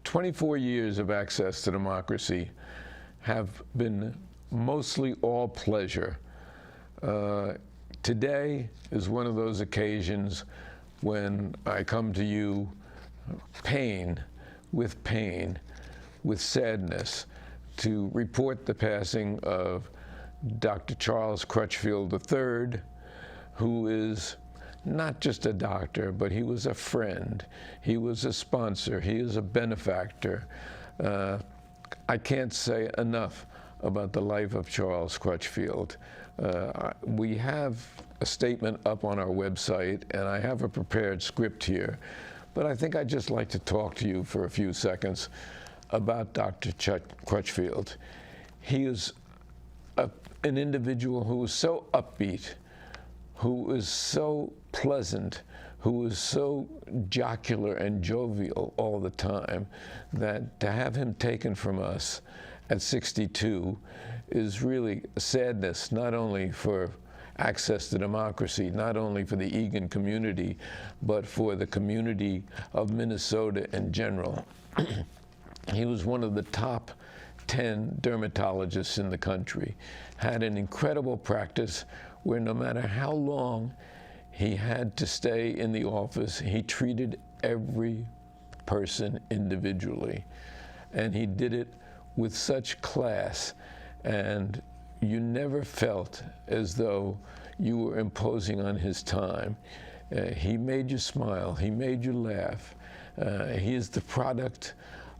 24 years of access to democracy have been mostly all pleasure. Today is one of those occasions when I come to you with sadness, to report the passing of Dr. Charles Crutchfield III, who is not just a doctor, but he was a friend, he was a sponsor, he is a benefactor. I can't say enough about the life of Charles Crutchfield. We have a statement up on our website, and I have a prepared script here, but I think I'd just like to talk to you for a few seconds about Dr. Crutchfield. He is an individual who was so upbeat, who was so pleasant, who was so jocular and jovial all the time, that to have him taken from us at 62 is really a sadness, not only for access to democracy, not only for the Egan community, but for the community of Minnesota in general. He was one of the top 10 dermatologists in the country, had an incredible practice where no matter how long he had to stay in the office, he treated every person individually. And he did it with such class, and you never felt as though you were imposing on his time. He made you smile, he made you laugh. He is the product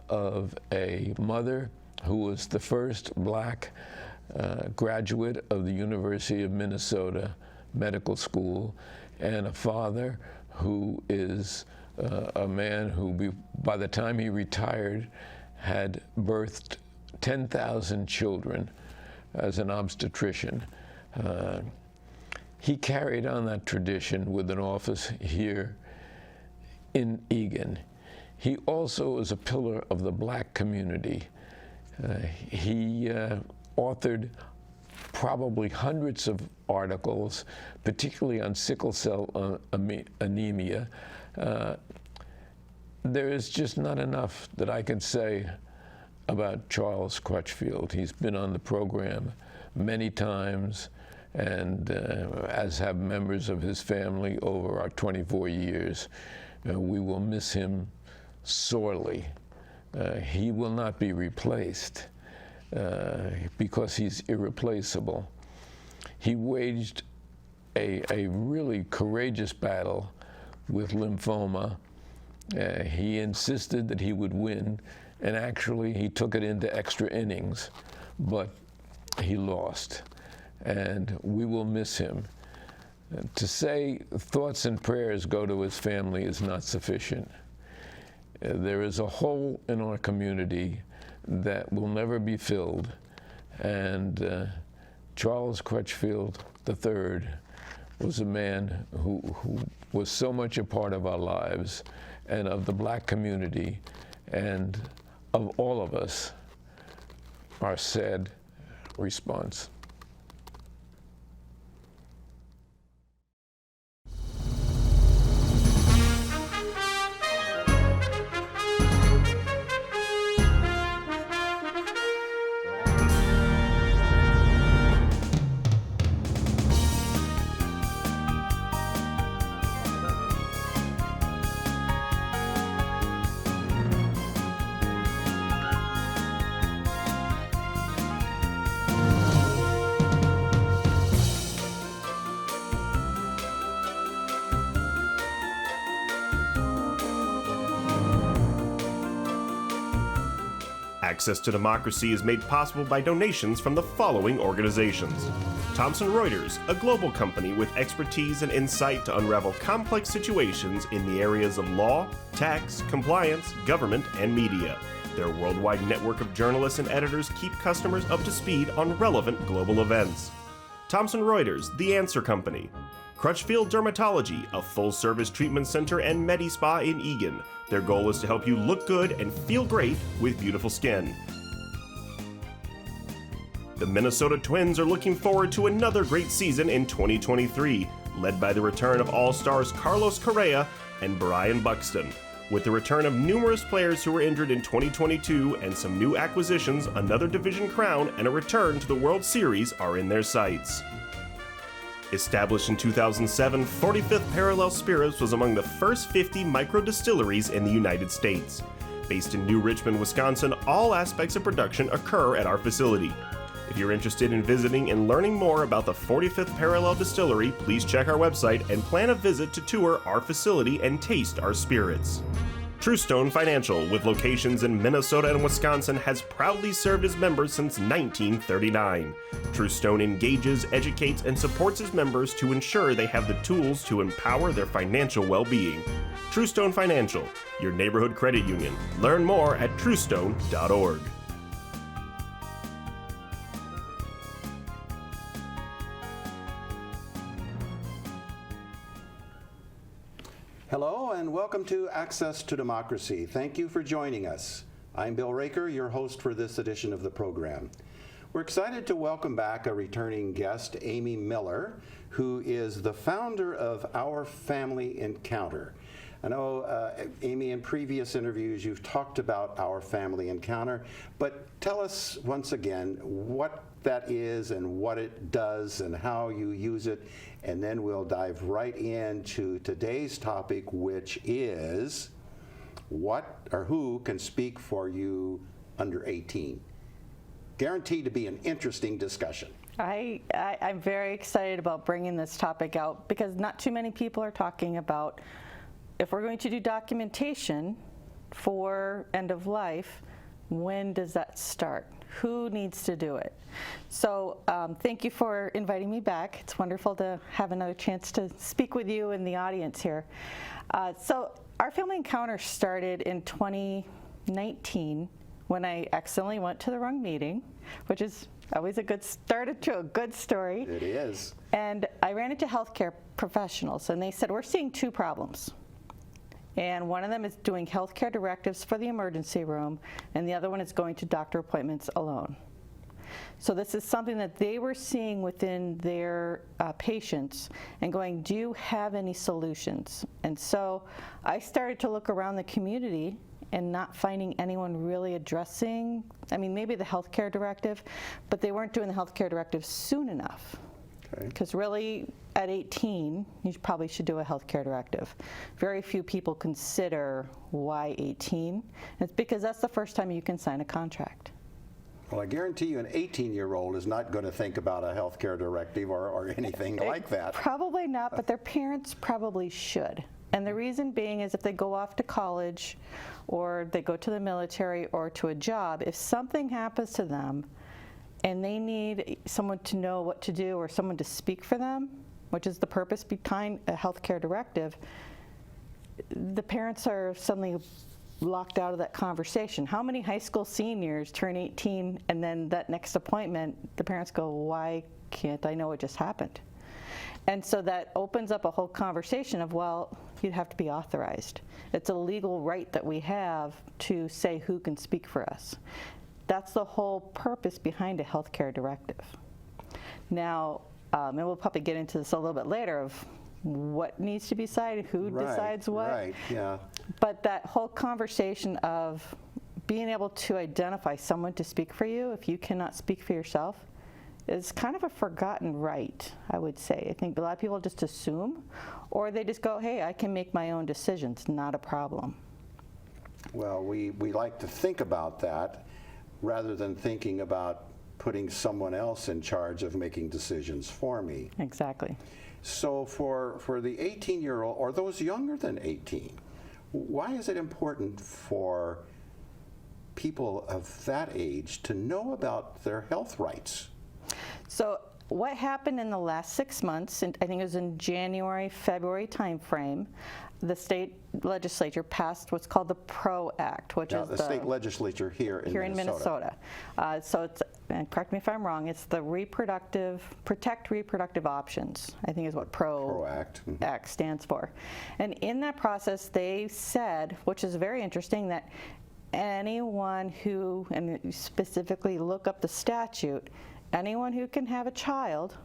of a mother who was the first black graduate of the University of Minnesota Medical School, and a father who is a man who, by the time he retired, had birthed 10,000 children as an obstetrician. He carried on that tradition with an office here in Egan. He also was a pillar of the black community. He authored probably hundreds of articles, particularly on sickle cell anemia. There is just not enough that I can say about Charles Crutchfield. He's been on the program many times, and as have members of his family over our 24 years. We will miss him sorely. He will not be replaced because he's irreplaceable. He waged a really courageous battle with lymphoma. He insisted that he would win, and actually he took it into extra innings, but he lost, and we will miss him. To say thoughts and prayers go to his family is not sufficient. There is a hole in our community that will never be filled, and Charles Crutchfield III was a man who was so much a part of our lives and of the black community and of all of us. Our sad response. Access to Democracy is made possible by donations from the following organizations. Thomson Reuters, a global company with expertise and insight to unravel complex situations in the areas of law, tax, compliance, government, and media. Their worldwide network of journalists and editors keep customers up to speed on relevant global events. Thomson Reuters, The Answer Company. Crutchfield Dermatology, a full-service treatment center and Medi-Spa in Egan. Their goal is to help you look good and feel great with beautiful skin. The Minnesota Twins are looking forward to another great season in 2023, led by the return of All-Stars Carlos Correa and Brian Buxton. With the return of numerous players who were injured in 2022 and some new acquisitions, another division crown and a return to the World Series are in their sights. Established in 2007, 45th Parallel Spirits was among the first 50 micro-distilleries in the United States. Based in New Richmond, Wisconsin, all aspects of production occur at our facility. If you're interested in visiting and learning more about the 45th Parallel Distillery, please check our website and plan a visit to tour our facility and taste our spirits. Truestone Financial, with locations in Minnesota and Wisconsin, has proudly served its members since 1939. Truestone engages, educates, and supports its members to ensure they have the tools to empower their financial well-being. Truestone Financial, your neighborhood credit union. Learn more at truestone.org. Hello and welcome to Access to Democracy. Thank you for joining us. I'm Bill Raker, your host for this edition of the program. We're excited to welcome back a returning guest, Amy Miller, who is the founder of Our Family Encounter. I know, Amy, in previous interviews you've talked about Our Family Encounter, but tell us once again what that is and what it does and how you use it, and then we'll dive right into today's topic, which is what or who can speak for you under 18. Guaranteed to be an interesting discussion. I'm very excited about bringing this topic out because not too many people are talking about if we're going to do documentation for end of life, when does that start? Who needs to do it? So thank you for inviting me back. It's wonderful to have another chance to speak with you and the audience here. So Our Family Encounter started in 2019 when I accidentally went to the wrong meeting, which is always a good start to a good story. It is. And I ran into healthcare professionals, and they said, we're seeing two problems. And one of them is doing healthcare directives for the emergency room, and the other one is going to doctor appointments alone. So this is something that they were seeing within their patients and going, do you have any solutions? And so I started to look around the community and not finding anyone really addressing, maybe the healthcare directive, but they weren't doing the healthcare directive soon enough. Because really, at 18, you probably should do a healthcare directive. Very few people consider why 18. And it's because that's the first time you can sign a contract. Well, I guarantee you an 18-year-old is not going to think about a healthcare directive or anything like that. Probably not, but their parents probably should. And the reason being is if they go off to college or they go to the military or to a job, if something happens to them, and they need someone to know what to do or someone to speak for them, which is the purpose behind a healthcare directive, the parents are suddenly locked out of that conversation. How many high school seniors turn 18 and then that next appointment, the parents go, why can't I know what just happened? And so that opens up a whole conversation of, well, you'd have to be authorized. It's a legal right that we have to say who can speak for us. That's the whole purpose behind a healthcare directive. Now, and we'll probably get into this a little bit later of what needs to be decided, who decides what. Right, yeah. But that whole conversation of being able to identify someone to speak for you if you cannot speak for yourself is kind of a forgotten right, I would say. I think a lot of people just assume, or they just go, hey, I can make my own decisions, not a problem. Well, we like to think about that rather than thinking about putting someone else in charge of making decisions for me. Exactly. So for the 18-year-old, or those younger than 18, why is it important for people of that age to know about their health rights? So what happened in the last 6 months, and I think it was in January, February timeframe, the state legislature passed what's called the PRO Act, which is the state legislature here in Minnesota. So it's, and correct me if I'm wrong, it's the Protect Reproductive Options, I think is what PRO Act. Act stands for. And in that process, they said, which is very interesting, that anyone who, and you specifically look up the statute, anyone who can have a child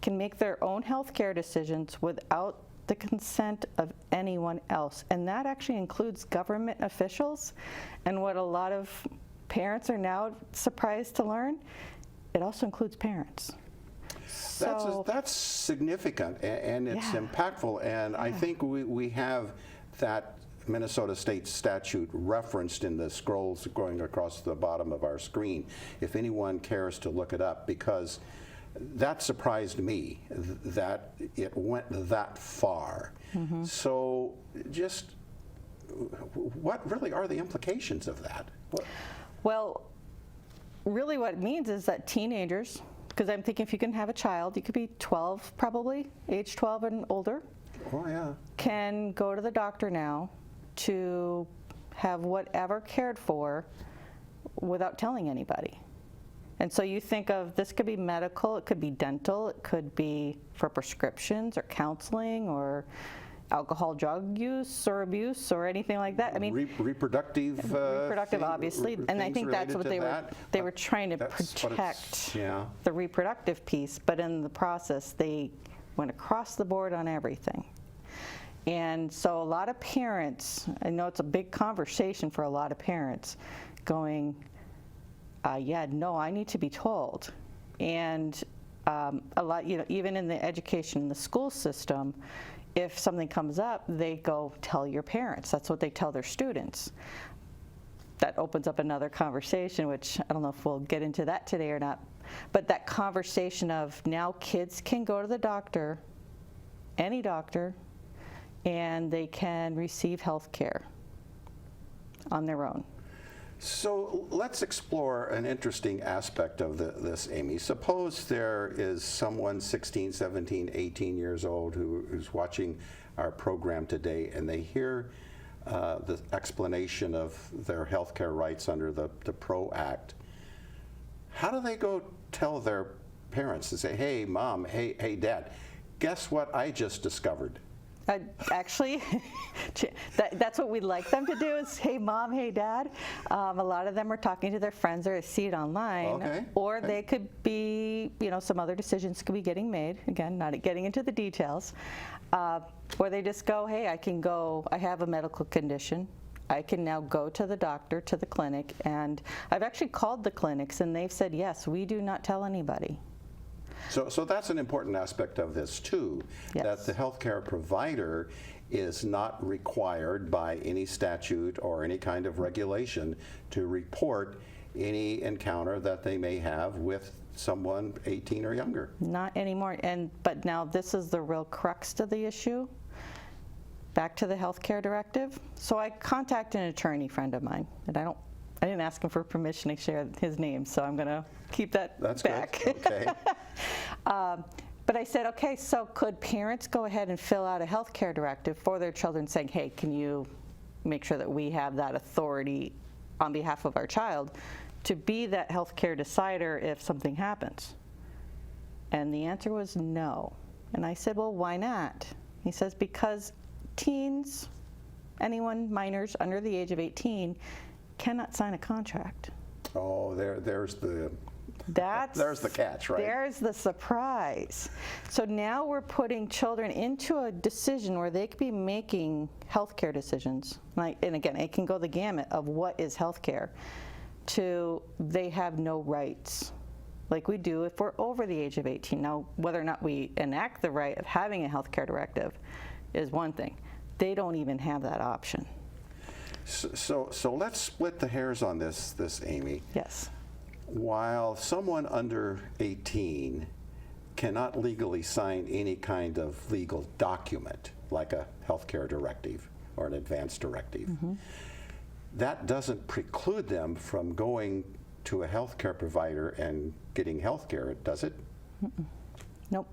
can make their own health care decisions without the consent of anyone else. And that actually includes government officials. And what a lot of parents are now surprised to learn, it also includes parents. So, That's significant, and it's Yeah. impactful, and I think we have that Minnesota state statute referenced in the scrolls going across the bottom of our screen, if anyone cares to look it up, because that surprised me that it went that far. So just what really are the implications of that? well, really what it means is that teenagers, because I'm thinking if you can have a child, you could be 12 probably, age 12 and older, Oh, yeah. can go to the doctor now to have whatever cared for without telling anybody. And so you think of, this could be medical, it could be dental, it could be for prescriptions or counseling or alcohol, drug use or abuse or anything like that. I mean, reproductive obviously, and I think that's what they were trying to That's what protect, yeah. the reproductive piece, but in the process they went across the board on everything. And so a lot of parents, I know it's a big conversation for a lot of parents, going, yeah, no, I need to be told. And a lot, even in the education, in the school system, if something comes up, they go tell your parents. That's what they tell their students. That opens up another conversation, which I don't know if we'll get into that today or not. But that conversation of now kids can go to the doctor, any doctor, and they can receive health care on their own. So let's explore an interesting aspect of this, Amy. Suppose there is someone 16, 17, 18 years old who's watching our program today, and they hear the explanation of their health care rights under the PRO Act. How do they go tell their parents and say, hey, Mom, hey, Dad, guess what I just discovered? Actually, that's what we'd like them to do is, hey, Mom, hey, Dad. A lot of them are talking to their friends or see it online. Okay. Or they could be, some other decisions could be getting made. Again, not getting into the details. Or they just go, hey, I have a medical condition. I can now go to the doctor, to the clinic. And I've actually called the clinics, and they've said, yes, we do not tell anybody. So that's an important aspect of this too, Yes. that the healthcare provider is not required by any statute or any kind of regulation to report any encounter that they may have with someone 18 or younger. Not anymore. But now this is the real crux to the issue. Back to the healthcare directive. So I contacted an attorney friend of mine, and I didn't ask him for permission to share his name, so I'm going to keep that back. Good. Okay. But I said, okay, so could parents go ahead and fill out a healthcare directive for their children saying, hey, can you make sure that we have that authority on behalf of our child to be that healthcare decider if something happens? And the answer was no. And I said, well, why not? He says, because teens, minors under the age of 18, cannot sign a contract. Oh, there's the catch, right? There's the surprise. So now we're putting children into a decision where they could be making healthcare decisions. And again, it can go the gamut of what is healthcare to they have no rights, like we do if we're over the age of 18. Now, whether or not we enact the right of having a healthcare directive is one thing. They don't even have that option. So let's split the hairs on this, Amy. Yes. While someone under 18 cannot legally sign any kind of legal document, like a healthcare directive or an advance directive, that doesn't preclude them from going to a healthcare provider and getting healthcare, does it? Nope.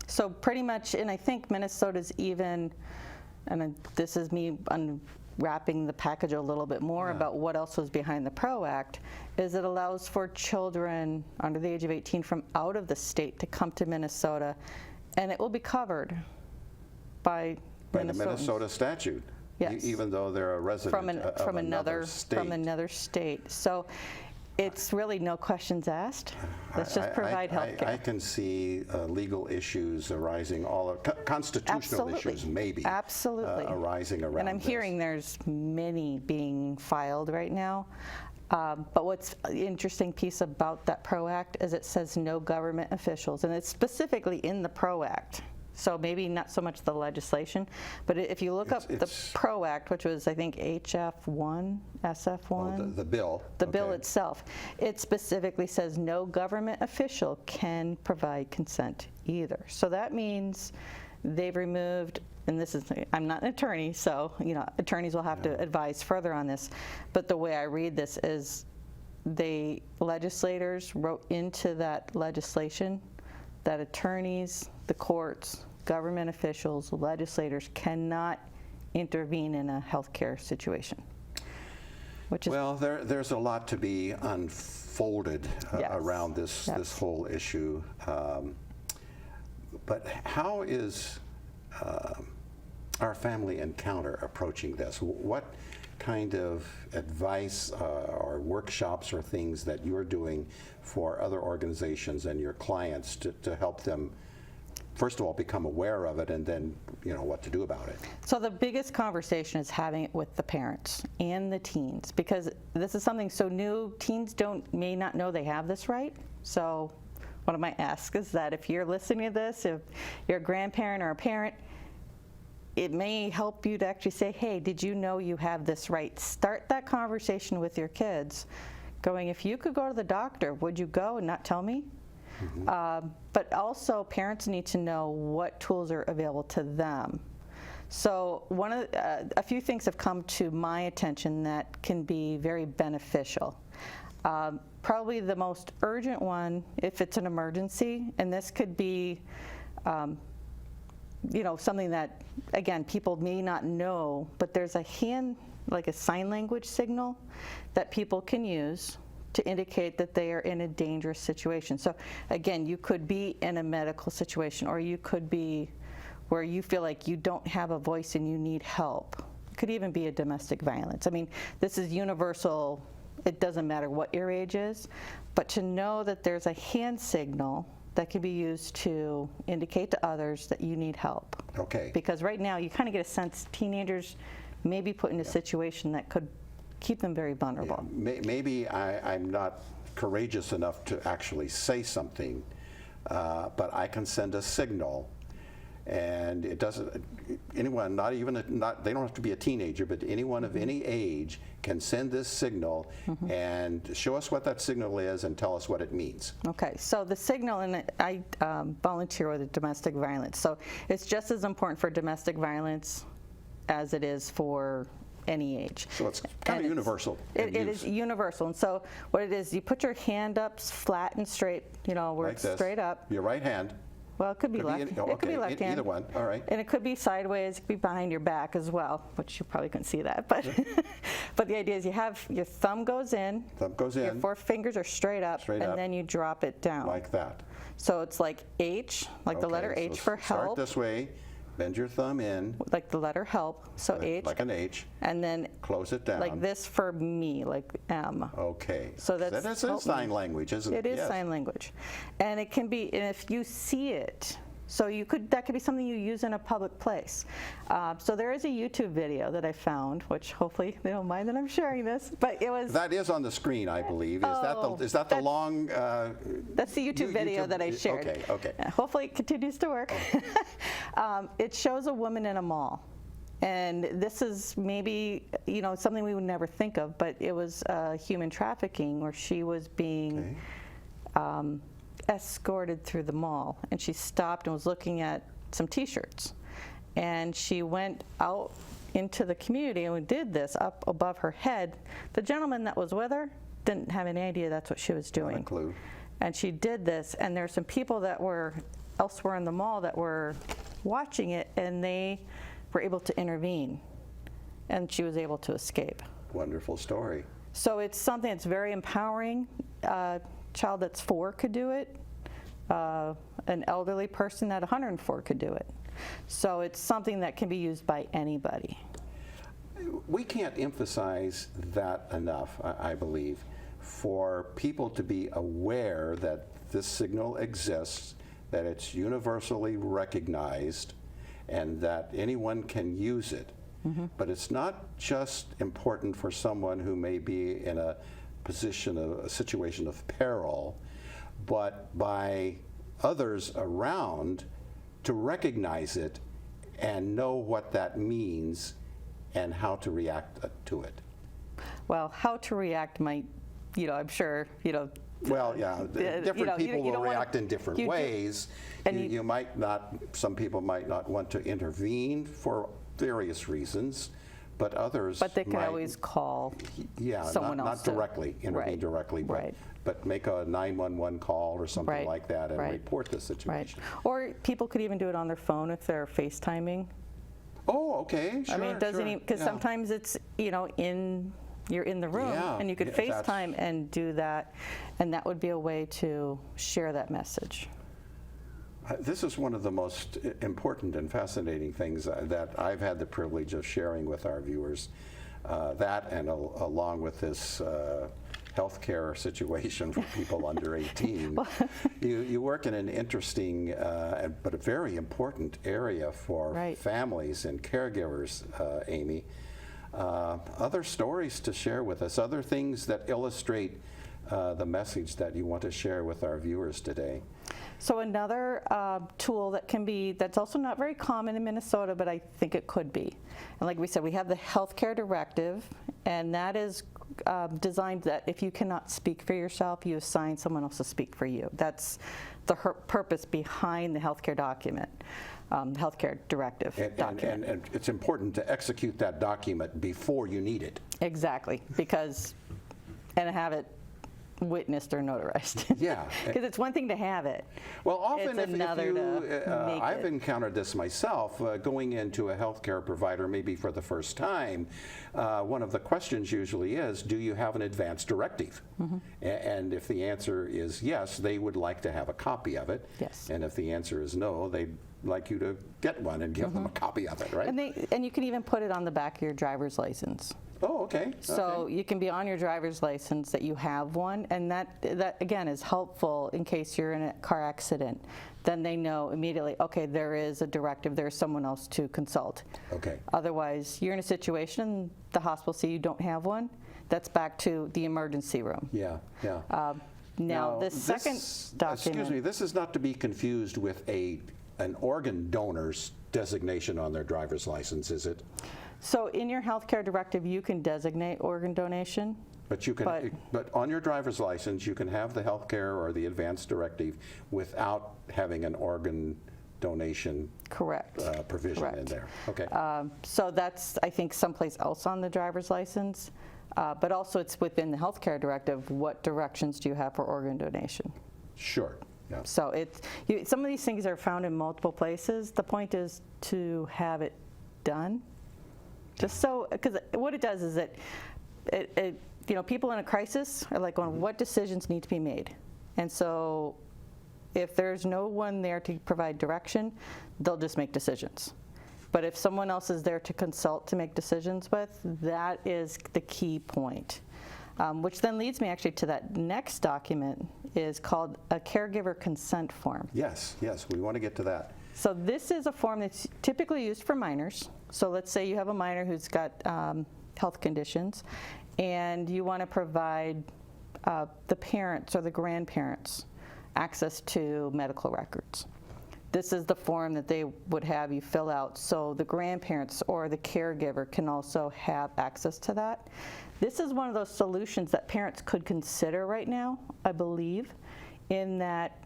So pretty much, and I think Minnesota's even, and this is me unwrapping the package a little bit more about what else was behind the PRO Act, is it allows for children under the age of 18 from out of the state to come to Minnesota, and it will be covered by the Minnesota statute. Yes. Even though they're a resident from another state. From another state. So It's really no questions asked. Let's just provide health care. I can see legal issues arising, constitutional Absolutely. issues maybe Absolutely. arising around And I'm this. hearing there's many being filed right now. But what's the interesting piece about that PRO Act is it says no government officials, and it's specifically in the PRO Act. So maybe not so much the legislation, but if you look up the PRO Act, which was I think HF1, SF1. Oh, the bill. The bill itself, it specifically says no government official can provide consent either. So that means they've removed, and this is, I'm not an attorney, so attorneys will have to advise further on this, but the way I read this is legislators wrote into that legislation that attorneys, the courts, government officials, legislators cannot intervene in a healthcare situation. Which is, well, there's a lot to be unfolded Yes. around this whole issue. But how is our family encounter approaching this? What kind of advice or workshops or things that you're doing for other organizations and your clients to help them, first of all, become aware of it, and then what to do about it? So the biggest conversation is having it with the parents and the teens, because this is something so new. Teens may not know they have this right. So one of my asks is that if you're listening to this, if you're a grandparent or a parent, it may help you to actually say, hey, did you know you have this right? Start that conversation with your kids, going, if you could go to the doctor, would you go and not tell me? Mm-hmm. But also parents need to know what tools are available to them. So a few things have come to my attention that can be very beneficial. Probably the most urgent one, if it's an emergency, and this could be something that, again, people may not know, but there's a sign language signal that people can use to indicate that they are in a dangerous situation. So again, you could be in a medical situation, or you could be where you feel like you don't have a voice and you need help. It could even be a domestic violence. I mean, this is universal. It doesn't matter what your age is, but to know that there's a hand signal that can be used to indicate to others that you need help. Okay. Because right now you kind of get a sense teenagers may be put in a situation that could keep them very vulnerable. Yeah. Maybe I'm not courageous enough to actually say something, but I can send a signal, and it doesn't. Anyone, they don't have to be a teenager, but anyone of any age can send this signal and show us what that signal is and tell us what it means. Okay, so the signal, and I volunteer with domestic violence, so it's just as important for domestic violence as it is for any age. So it's kind of universal. It is universal, and so what it is, you put your hand up flat and straight, where like it's this. straight up. Your right hand. Well, it could be left. It could be left hand. Either one. All right. And it could be sideways. It could be behind your back as well, which you probably couldn't see that. But but the idea is you have your thumb goes in. Thumb goes in. Your 4 fingers are straight up, and then you drop it down. Like that. So it's like H, like the letter H for help. Start this way. Bend your thumb in. Like the letter help. So H. Like an H. And then close it down. Like this for me, like M. Okay. So that's sign language, isn't it? It is sign language, and it can be, and if you see it. So that could be something you use in a public place. So there is a YouTube video that I found, which hopefully they don't mind that I'm sharing this, but it was. That is on the screen, I believe. Is that the long? That's the YouTube video that I shared. Okay. Hopefully it continues to work. It shows a woman in a mall. And this is maybe, something we would never think of, but it was human trafficking, where she was being escorted through the mall, and she stopped and was looking at some T-shirts, and she went out into the community and did this up above her head. The gentleman that was with her didn't have any idea that's what she was doing. Not a clue. And she did this, and there's some people that were elsewhere in the mall that were watching it, and they were able to intervene, and she was able to escape. Wonderful story. So it's something that's very empowering. Child that's 4 could do it. An elderly person at 104 could do it. So it's something that can be used by anybody. We can't emphasize that enough, I believe, for people to be aware that this signal exists, that it's universally recognized, and that anyone can use it. But it's not just important for someone who may be in a situation of peril, but by others around to recognize it and know what that means and how to react to it. Well, how to react might, I'm sure, Well, yeah, different people will react in different you do- ways. and You might not, some people might not want to intervene for various reasons, but others But they can might, always call yeah, someone not else to- directly, intervene Right, directly, right. but make a 911 call or something Right, like that and right. report the Right. situation. Or people could even do it on their phone if they're FaceTiming. Oh, okay, sure. I mean, it doesn't sure. even, because Yeah. sometimes it's, you're in the room Yeah, and you could if that's- FaceTime and do that, and that would be a way to share that message. This is one of the most important and fascinating things that I've had the privilege of sharing with our viewers. That and along with this healthcare situation for people under 18. You work in an interesting but a very important area for Right. families and caregivers, Amy. Other stories to share with us, other things that illustrate the message that you want to share with our viewers today. So another tool that's also not very common in Minnesota, but I think it could be. And like we said, we have the healthcare directive, and that is designed that if you cannot speak for yourself, you assign someone else to speak for you. That's the purpose behind the healthcare document, healthcare directive document. And it's important to execute that document before you need it. Exactly, and have it witnessed or notarized. Yeah. Because it's one thing to have it. Well, often It's another to make I've it. encountered this myself, going into a healthcare provider maybe for the first time. One of the questions usually is, do you have an advance directive? And if the answer is yes, they would like to have a copy of it. Yes. And if the answer is no, they'd like you to get one and give them a copy of it, right? And you can even put it on the back of your driver's license. Oh, okay. So okay. you can be on your driver's license that you have one, and that again is helpful in case you're in a car accident. Then they know immediately, okay, there is a directive, there's someone else to consult. Okay. Otherwise, you're in a situation, the hospital see you don't have one, that's back to the emergency room. Yeah, yeah. Now, this second document. Excuse me, this is not to be confused with an organ donor's designation on their driver's license, is it? So in your healthcare directive, you can designate organ donation. But you can, but on your driver's license, you can have the healthcare or the advanced directive without having an organ donation Correct. provision in Correct. there. Okay. So that's, I think, someplace else on the driver's license. But also it's within the healthcare directive, what directions do you have for organ donation? Sure. Yeah. So some of these things are found in multiple places. The point is to have it done. Just so, because what it does is it people in a crisis are like going, what decisions need to be made? And so if there's no one there to provide direction, they'll just make decisions. But if someone else is there to consult, to make decisions with, that is the key point. Which then leads me actually to that next document, is called a caregiver consent form. Yes, yes, we want to get to that. So this is a form that's typically used for minors. So let's say you have a minor who's got health conditions, and you want to provide the parents or the grandparents access to medical records. This is the form that they would have you fill out, so the grandparents or the caregiver can also have access to that. This is one of those solutions that parents could consider right now, I believe, in that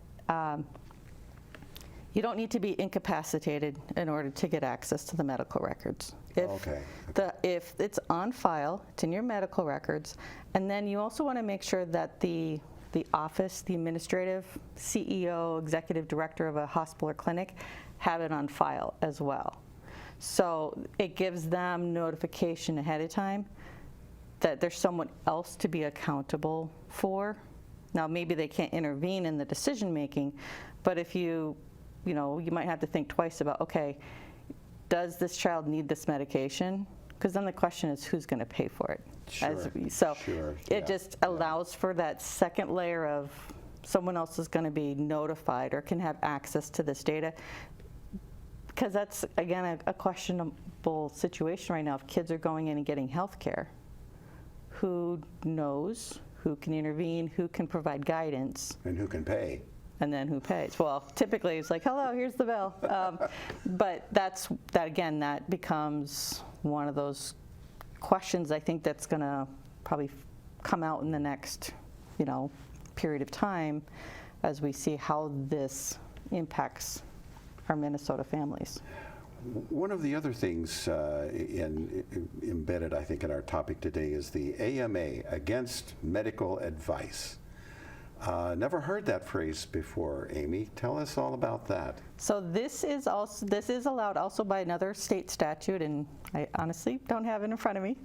you don't need to be incapacitated in order to get access to the medical records. If it's on file, it's in your medical records, and then you also want to make sure that the office, the administrative CEO, executive director of a hospital or clinic have it on file as well. So it gives them notification ahead of time that there's someone else to be accountable for. Now, maybe they can't intervene in the decision making, but if you might have to think twice about, okay, does this child need this medication? because then the question is who's going to pay for it. Sure, So sure, it yeah, just allows for that second layer of someone else is going to be notified or can have access to this data. Because that's, again, a questionable situation right now. If kids are going in and getting health care, who knows, who can intervene, who can provide guidance? And who can pay? And then who pays? Well, typically it's like, hello, here's the bill. But that becomes one of those questions I think that's going to probably come out in the next, period of time as we see how this impacts our Minnesota families. One of the other things embedded, I think, in our topic today is the AMA, Against Medical Advice. Never heard that phrase before, Amy. Tell us all about that. So this is allowed also by another state statute, and I honestly don't have it in front of me.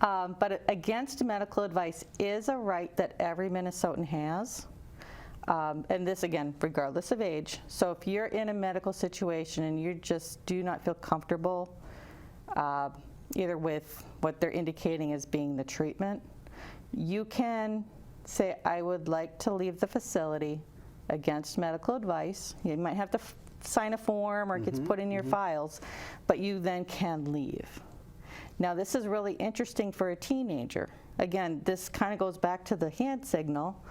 But against medical advice is a right that every Minnesotan has. And this, again, regardless of age. So if you're in a medical situation and you just do not feel comfortable either with what they're indicating as being the treatment, you can say, I would like to leave the facility against medical advice. You might have to sign a form or it gets put in your files, but you then can leave. Now, this is really interesting for a teenager. Again, this kind of goes back to the hand signal.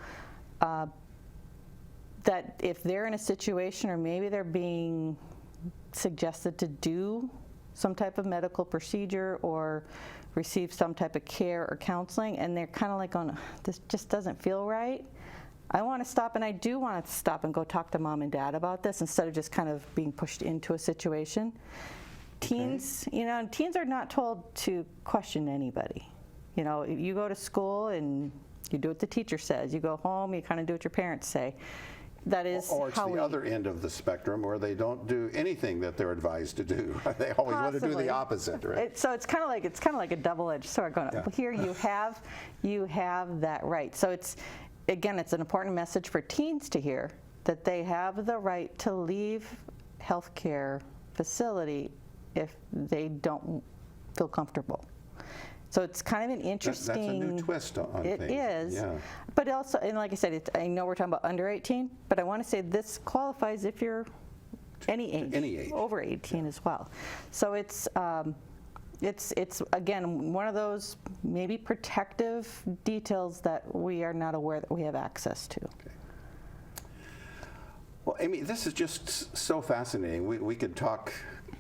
That if they're in a situation or maybe they're being suggested to do some type of medical procedure or receive some type of care or counseling, and they're kind of like going, this just doesn't feel right, I want to stop, and I do want to stop and go talk to mom and dad about this instead of just kind of being pushed into a situation. Teens, teens are not told to question anybody. You go to school and you do what the teacher says. You go home, you kind of do what your parents say. That is or it's how the other end of the spectrum where they don't do anything that they're advised to do. They always want to do the opposite, right? So it's kind of like a double-edged sword going. Yeah. Here you have that right. So it's an important message for teens to hear that they have the right to leave healthcare facility if they don't feel comfortable. So it's kind of an interesting. That's a new twist on things. It is. Yeah. But also, and like I said, I know we're talking about under 18, but I want to say this qualifies if you're any age. Over 18 as well. So it's again one of those maybe protective details that we are not aware that we have access to. Okay. Well, Amy, this is just so fascinating. We could talk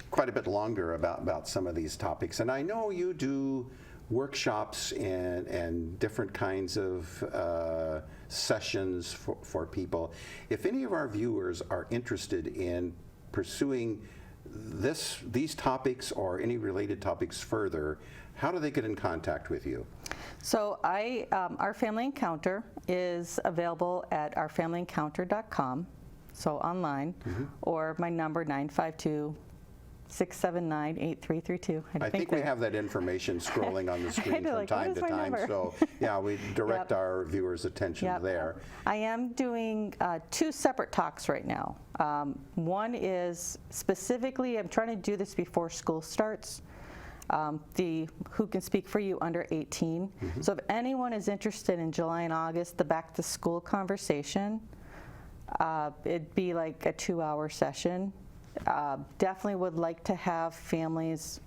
quite a bit longer about some of these topics, and I know you do workshops and different kinds of sessions for people. If any of our viewers are interested in pursuing these topics or any related topics further, how do they get in contact with you? So our Family Encounter is available at ourfamilyencounter.com, so online, or my number 952-679-8332. I think we have that information scrolling on the screen from time to time. So yeah, we direct our viewers' attention there. I am doing 2 separate talks right now. One is specifically, I'm trying to do this before school starts. The Who Can Speak for You under 18. So if anyone is interested in July and August, the back to school conversation, it'd be like a 2-hour session. Definitely would like to have families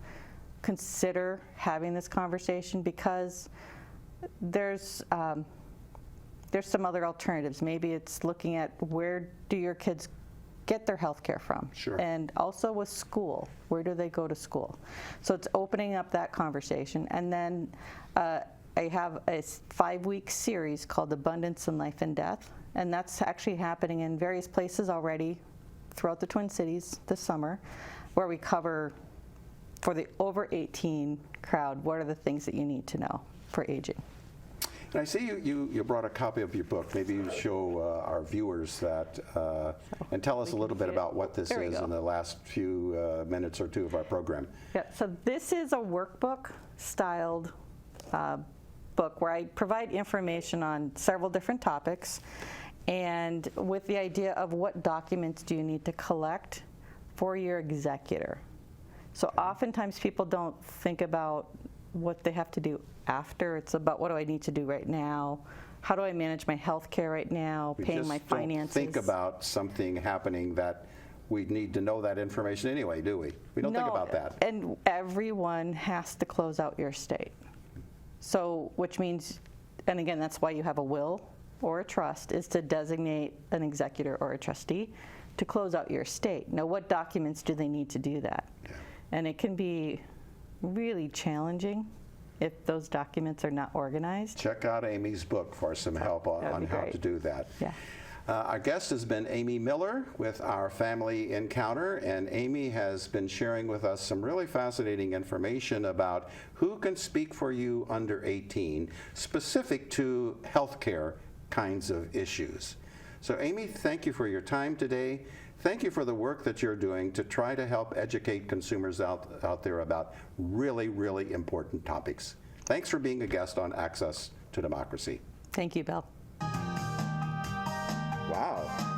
consider having this conversation because there's some other alternatives. Maybe it's looking at where do your kids get their health care from? Sure. And also with school, where do they go to school? So it's opening up that conversation. And then I have a 5-week series called Abundance in Life and Death, and that's actually happening in various places already throughout the Twin Cities this summer, where we cover, for the over 18 crowd, what are the things that you need to know for aging. And I see you brought a copy of your book. Maybe you show our viewers that and tell us a little bit about what this is in the last few minutes or 2 of our program. Yeah, so this is a workbook styled book where I provide information on several different topics, and with the idea of what documents do you need to collect for your executor. So oftentimes people don't think about what they have to do after. It's about, what do I need to do right now? How do I manage my health care right now, We paying just my don't finances? think about something happening that we need to know that information anyway, do we? We don't think No, about that. and everyone has to close out your estate. So, which means, and again, that's why you have a will or a trust, is to designate an executor or a trustee to close out your estate. Now, what documents do they need to do that? And it can be really challenging if those documents are not organized. Check out Amy's book for some help That'd on be how great. to do that. Yeah. Our guest has been Amy Miller with our Family Encounter, and Amy has been sharing with us some really fascinating information about who can speak for you under 18, specific to healthcare kinds of issues. So Amy, thank you for your time today. Thank you for the work that you're doing to try to help educate consumers out there about really, really important topics. Thanks for being a guest on Access to Democracy. Thank you, Bill. Wow.